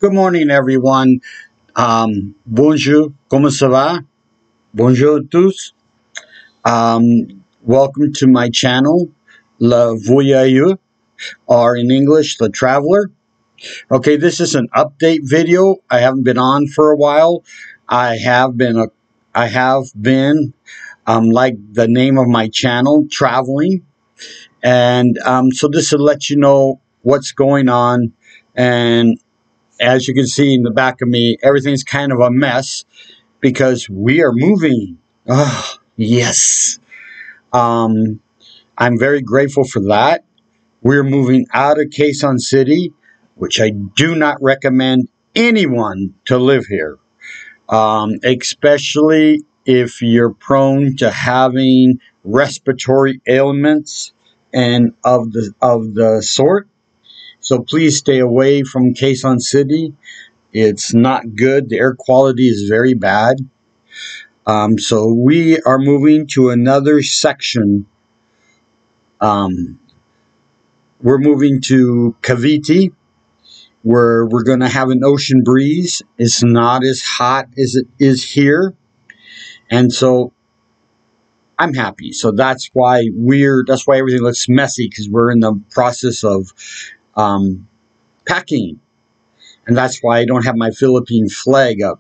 Good morning, everyone. Bonjour, comment ça va? Bonjour à tous. Welcome to my channel, Le Voyageur, or in English, The Traveler. Okay, this is an update video. I haven't been on for a while. I have been, like the name of my channel, traveling. And so this will let you know what's going on. And as you can see in the back of me, everything's kind of a mess because we are moving. Oh, yes. I'm very grateful for that. We're moving out of Quezon City, which I do not recommend anyone to live here, especially if you're prone to having respiratory ailments and of the sort. So please stay away from Quezon City. It's not good. The air quality is very bad. So we are moving to another section. We're moving to Cavite, where we're going to have an ocean breeze. It's not as hot as it is here. And so I'm happy. So that's why everything looks messy, because we're in the process of packing. And that's why I don't have my Philippine flag up.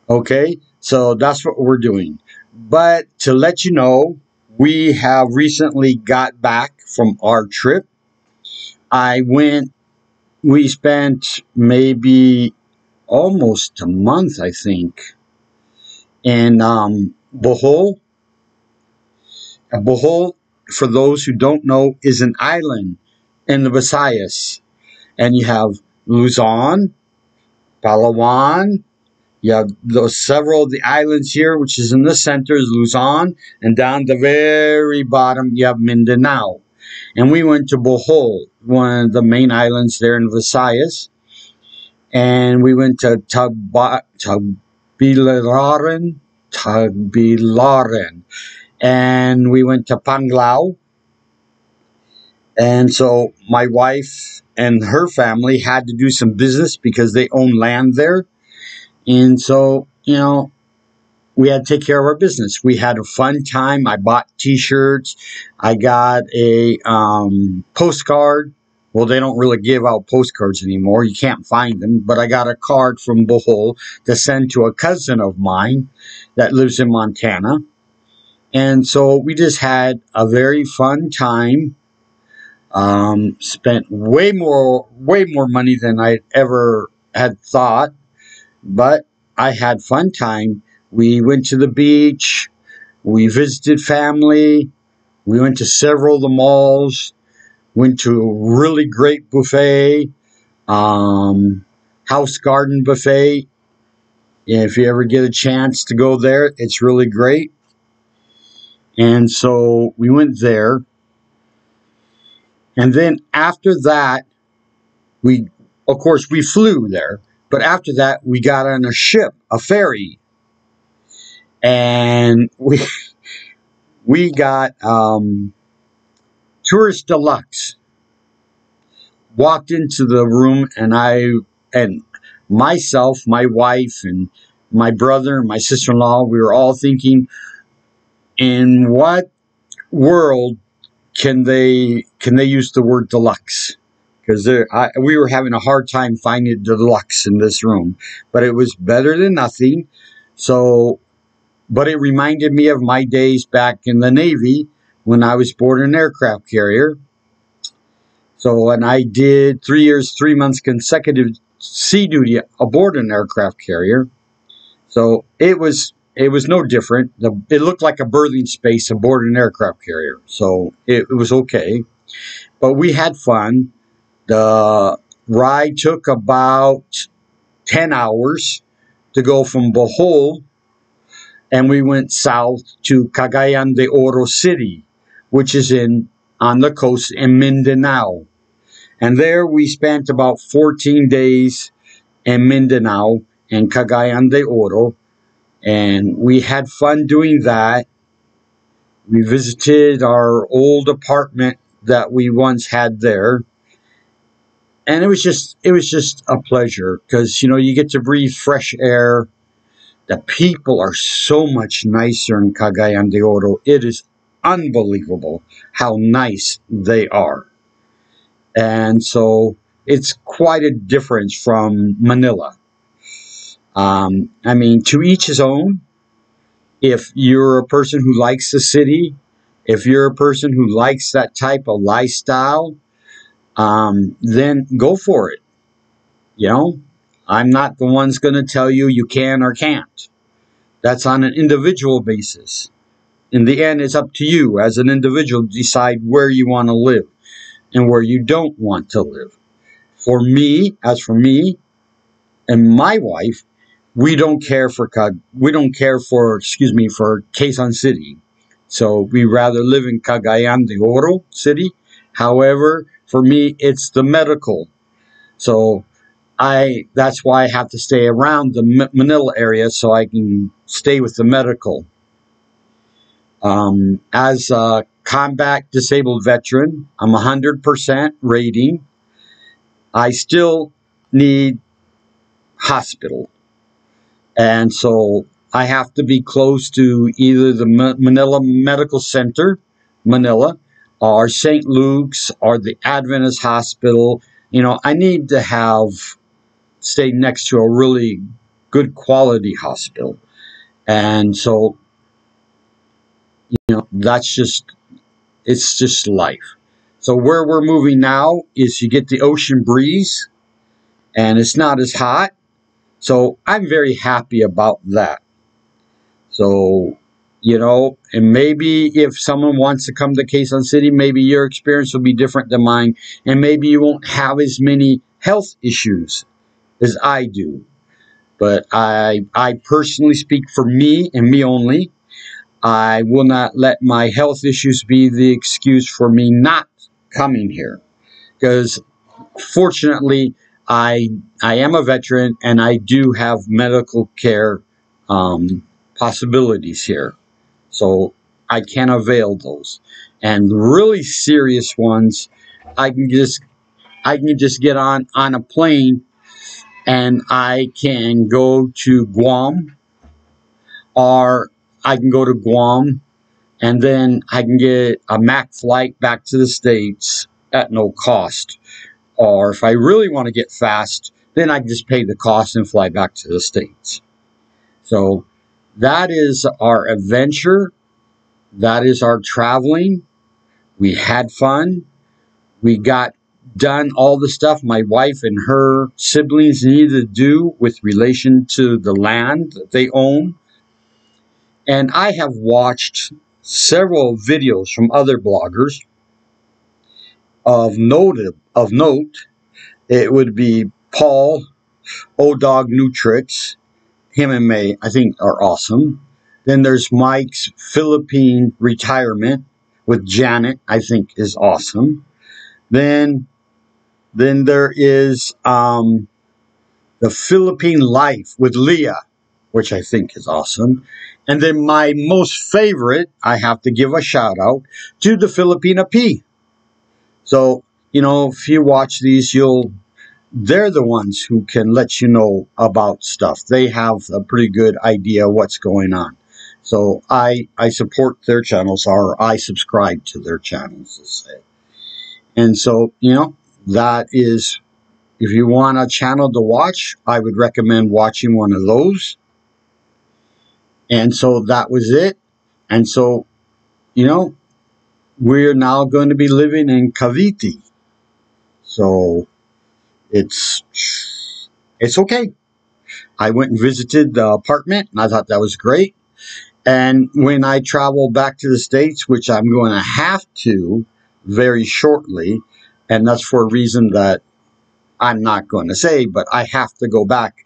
Okay, so that's what we're doing. But to let you know, we have recently got back from our trip. We spent maybe almost a month, I think, in Bohol. Bohol, for those who don't know, is an island in the Visayas. And you have Luzon, Palawan. You have several of the islands here, which is in the center is Luzon, and down the very bottom you have Mindanao. And we went to Bohol, one of the main islands there in Visayas, and we went to Tagbilaran, and we went to Panglao. And so my wife and her family had to do some business because they own land there. And so, we had to take care of our business. We had a fun time. I bought T-shirts. I got a postcard. Well, they don't really give out postcards anymore. You can't find them. But I got a card from Bohol to send to a cousin of mine that lives in Montana. And so we just had a very fun time. Spent way more money than I ever had thought. But I had fun time. We went to the beach. We visited family. We went to several of the malls. Went to a really great buffet, House Garden Buffet. If you ever get a chance to go there, it's really great. And so we went there. And then after that, of course, we flew there. But after that, we got on a ship, a ferry. And we got Tourist Deluxe. Walked into the room, and myself, my wife, and my brother, and my sister-in-law, we were all thinking, in what world can they use the word deluxe? Because we were having a hard time finding deluxe in this room, but it was better than nothing. So, but it reminded me of my days back in the Navy when I was aboard an aircraft carrier. So, and I did 3 years, 3 months consecutive sea duty aboard an aircraft carrier. So it was no different. It looked like a berthing space aboard an aircraft carrier. So it was okay. But we had fun. The ride took about 10 hours to go from Bohol, and we went south to Cagayan de Oro City, which is on the coast in Mindanao. And there we spent about 14 days in Mindanao and Cagayan de Oro. And we had fun doing that. We visited our old apartment that we once had there. And it was just a pleasure because, you know, you get to breathe fresh air. The people are so much nicer in Cagayan de Oro. It is unbelievable how nice they are. And so it's quite a difference from Manila. I mean, to each his own. If you're a person who likes the city, if you're a person who likes that type of lifestyle, then go for it. You know, I'm not the one's going to tell you you can or can't. That's on an individual basis. In the end, it's up to you as an individual to decide where you want to live and where you don't want to live. For me and my wife, we don't care for for Quezon City. So we rather live in Cagayan de Oro City. However, for me, it's the medical. So that's why I have to stay around the Manila area so I can stay with the medical. As a combat disabled veteran, I'm 100% rating. I still need hospital. And so I have to be close to either the Manila Medical Center, Manila, or St. Luke's, or the Adventist Hospital. You know, I need to stay next to a really good quality hospital. And so, you know, it's just life. So where we're moving now is you get the ocean breeze and it's not as hot. So I'm very happy about that. So, you know, and maybe if someone wants to come to Quezon City, maybe your experience will be different than mine. And maybe you won't have as many health issues as I do. But I personally speak for me and me only. I will not let my health issues be the excuse for me not coming here. Because fortunately, I am a veteran and I do have medical care possibilities here. So I can avail those. And really serious ones, I can just get on a plane and I can go to Guam, or I can go to Guam and then I can get a MAC flight back to the States at no cost. Or if I really want to get fast, then I can just pay the cost and fly back to the States. So that is our adventure. That is our traveling. We had fun. We got done all the stuff my wife and her siblings needed to do with relation to the land that they own. And I have watched several videos from other bloggers of note. It would be Paul, O-Dog Nutrix. Him and May, I think, are awesome. Then there's Mike's Philippine retirement with Janet, I think is awesome. Then there is the Philippine Life with Leah, which I think is awesome. And then my most favorite, I have to give a shout out to the Filipina P. So, you know, if you watch these, they're the ones who can let you know about stuff. They have a pretty good idea what's going on. So I support their channels, or I subscribe to their channels, let's say. And so, you know, that is, if you want a channel to watch, I would recommend watching one of those. And so that was it. And so, you know, we're now going to be living in Cavite. So it's okay. I went and visited the apartment, and I thought that was great. And when I travel back to the States, which I'm going to have to very shortly, and that's for a reason that I'm not going to say, but I have to go back.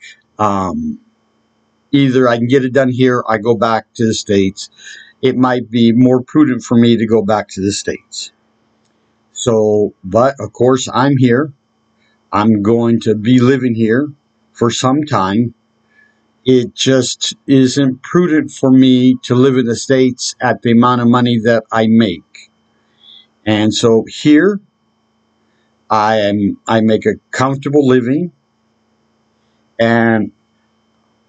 Either I can get it done here, I go back to the States. It might be more prudent for me to go back to the States. So, but of course, I'm here. I'm going to be living here for some time. It just isn't prudent for me to live in the States at the amount of money that I make. And so here, I make a comfortable living, and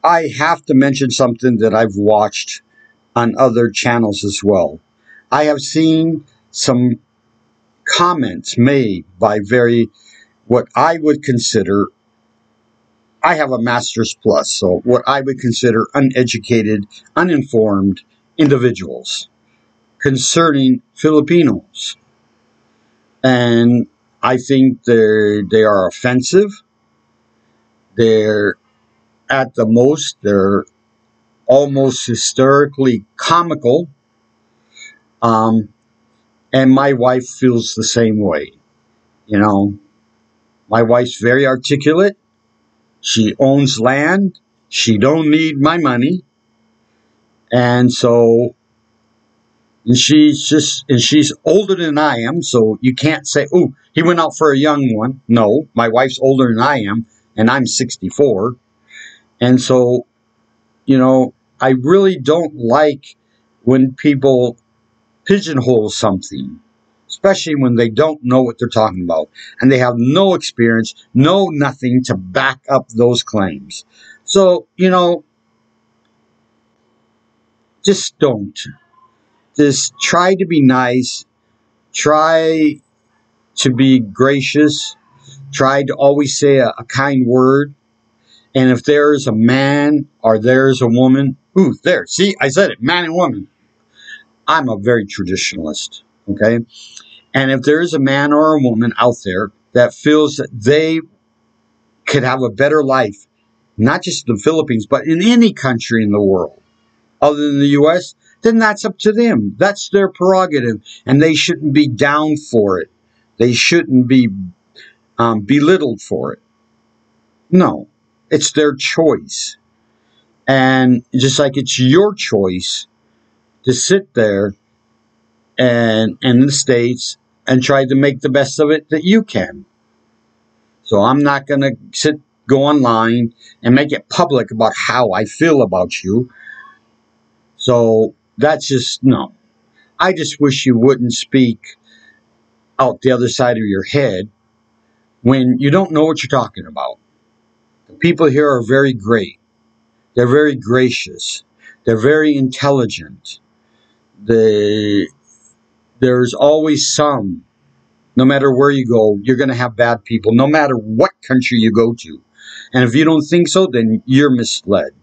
I have to mention something that I've watched on other channels as well. I have seen some comments made by what I would consider, I have a master's plus, so what I would consider uneducated, uninformed individuals concerning Filipinos. And I think they are offensive. They're at the most, they're almost hysterically comical. Um, and my wife feels the same way. You know, my wife's very articulate. She owns land. She don't need my money. And so, and she's older than I am. So you can't say, oh, he went out for a young one. No, my wife's older than I am, and I'm 64. And so, you know, I really don't like when people pigeonhole something, especially when they don't know what they're talking about and they have no experience, no nothing to back up those claims. So, you know, just don't. Just try to be nice, try to be gracious, try to always say a kind word. And if there's a man or there's a woman, ooh, there, see, I said it, man and woman. I'm a very traditionalist, okay? And if there is a man or a woman out there that feels that they could have a better life, not just in the Philippines, but in any country in the world other than the U.S., then that's up to them. That's their prerogative, and they shouldn't be down for it. They shouldn't be belittled for it. No, it's their choice. And just like it's your choice to sit there and in the States and try to make the best of it that you can. So I'm not going to go online and make it public about how I feel about you. So that's just, no. I just wish you wouldn't speak out the other side of your head when you don't know what you're talking about. The people here are very great. They're very gracious. They're very intelligent. There's always some. No matter where you go, you're going to have bad people, no matter what country you go to. And if you don't think so, then you're misled.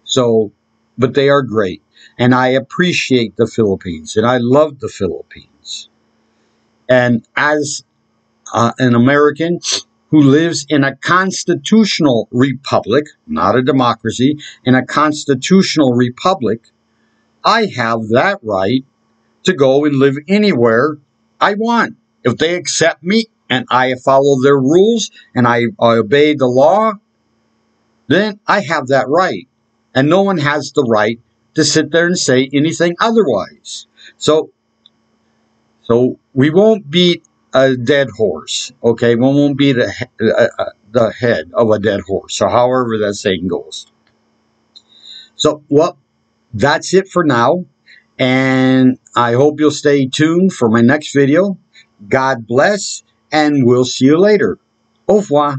So, but they are great. And I appreciate the Philippines. And I love the Philippines. And as an American who lives in a constitutional republic, not a democracy, in a constitutional republic, I have that right to go and live anywhere I want. If they accept me and I follow their rules and I obey the law, then I have that right. And no one has the right to sit there and say anything otherwise. So we won't beat a dead horse, okay? We won't beat the head of a dead horse, or however that saying goes. So, well, that's it for now. And I hope you'll stay tuned for my next video. God bless, and we'll see you later. Au revoir.